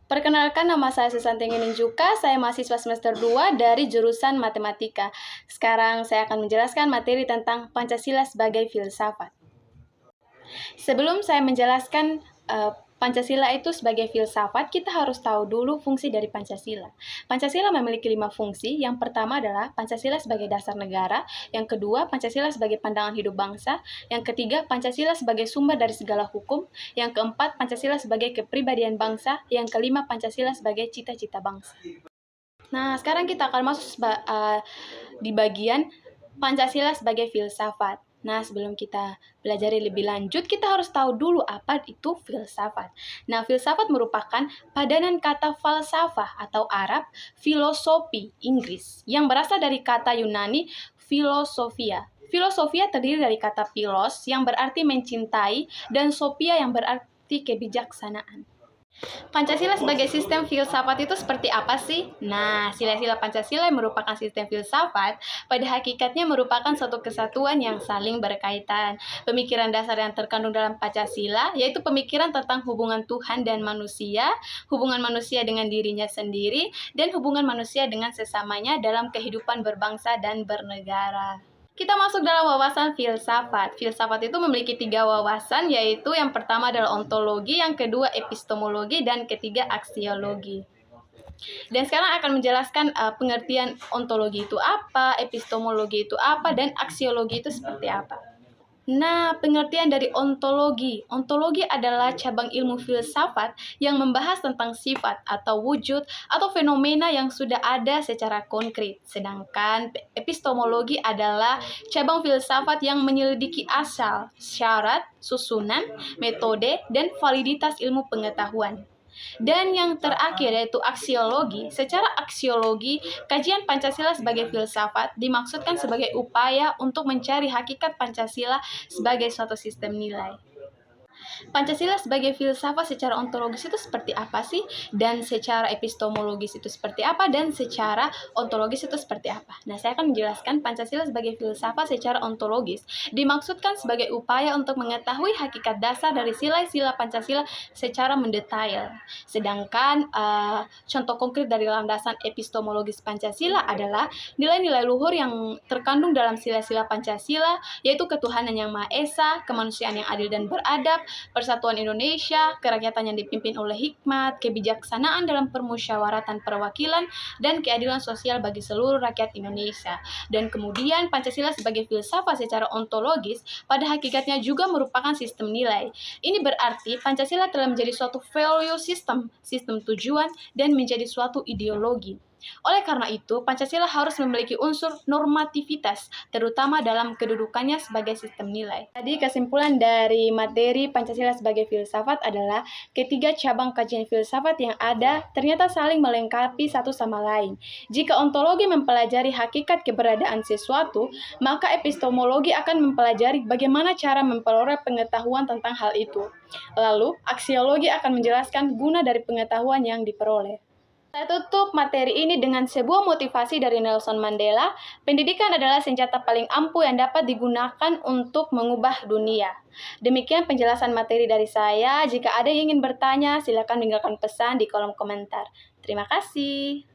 Perkenalkan, nama saya Susanti Ninjuka, saya mahasiswa semester 2 dari jurusan Matematika. Sekarang saya akan menjelaskan materi tentang Pancasila sebagai filsafat. Sebelum saya menjelaskan Pancasila itu sebagai filsafat, kita harus tahu dulu fungsi dari Pancasila. Pancasila memiliki 5 fungsi. Yang pertama adalah Pancasila sebagai dasar negara. Yang kedua, Pancasila sebagai pandangan hidup bangsa. Yang ketiga, Pancasila sebagai sumber dari segala hukum. Yang keempat, Pancasila sebagai kepribadian bangsa. Yang kelima, Pancasila sebagai cita-cita bangsa. Nah, sekarang kita akan masuk di bagian Pancasila sebagai filsafat. Nah, sebelum kita pelajari lebih lanjut, kita harus tahu dulu apa itu filsafat. Nah, filsafat merupakan padanan kata falsafah atau Arab, filosofi Inggris, yang berasal dari kata Yunani filosofia. Filosofia terdiri dari kata philos yang berarti mencintai dan sophia yang berarti kebijaksanaan. Pancasila sebagai sistem filsafat itu seperti apa sih? Nah, sila-sila Pancasila yang merupakan sistem filsafat pada hakikatnya merupakan suatu kesatuan yang saling berkaitan. Pemikiran dasar yang terkandung dalam Pancasila yaitu pemikiran tentang hubungan Tuhan dan manusia, hubungan manusia dengan dirinya sendiri, dan hubungan manusia dengan sesamanya dalam kehidupan berbangsa dan bernegara. Kita masuk dalam wawasan filsafat. Filsafat itu memiliki 3 wawasan, yaitu yang pertama adalah ontologi, yang kedua epistemologi, dan ketiga aksiologi. Dan sekarang akan menjelaskan pengertian ontologi itu apa, epistemologi itu apa, dan aksiologi itu seperti apa. Nah, pengertian dari ontologi. Ontologi adalah cabang ilmu filsafat yang membahas tentang sifat atau wujud atau fenomena yang sudah ada secara konkret. Sedangkan epistemologi adalah cabang filsafat yang menyelidiki asal, syarat, susunan, metode, dan validitas ilmu pengetahuan. Dan yang terakhir yaitu aksiologi. Secara aksiologi, kajian Pancasila sebagai filsafat dimaksudkan sebagai upaya untuk mencari hakikat Pancasila sebagai suatu sistem nilai. Pancasila sebagai filsafat secara ontologis itu seperti apa sih? Dan secara epistemologis itu seperti apa? Dan secara ontologis itu seperti apa? Nah, saya akan menjelaskan Pancasila sebagai filsafat secara ontologis dimaksudkan sebagai upaya untuk mengetahui hakikat dasar dari sila-sila Pancasila secara mendetail. Sedangkan contoh konkret dari landasan epistemologis Pancasila adalah nilai-nilai luhur yang terkandung dalam sila-sila Pancasila, yaitu ketuhanan yang Maha Esa, kemanusiaan yang adil dan beradab, persatuan Indonesia, kerakyatan yang dipimpin oleh hikmat, kebijaksanaan dalam permusyawaratan perwakilan, dan keadilan sosial bagi seluruh rakyat Indonesia. Dan kemudian Pancasila sebagai filsafat secara ontologis pada hakikatnya juga merupakan sistem nilai. Ini berarti Pancasila telah menjadi suatu value system, sistem tujuan, dan menjadi suatu ideologi. Oleh karena itu, Pancasila harus memiliki unsur normativitas, terutama dalam kedudukannya sebagai sistem nilai. Jadi, kesimpulan dari materi Pancasila sebagai filsafat adalah ketiga cabang kajian filsafat yang ada ternyata saling melengkapi satu sama lain. Jika ontologi mempelajari hakikat keberadaan sesuatu, maka epistemologi akan mempelajari bagaimana cara memperoleh pengetahuan tentang hal itu. Lalu, aksiologi akan menjelaskan guna dari pengetahuan yang diperoleh. Saya tutup materi ini dengan sebuah motivasi dari Nelson Mandela, pendidikan adalah senjata paling ampuh yang dapat digunakan untuk mengubah dunia. Demikian penjelasan materi dari saya. Jika ada yang ingin bertanya, silakan tinggalkan pesan di kolom komentar. Terima kasih.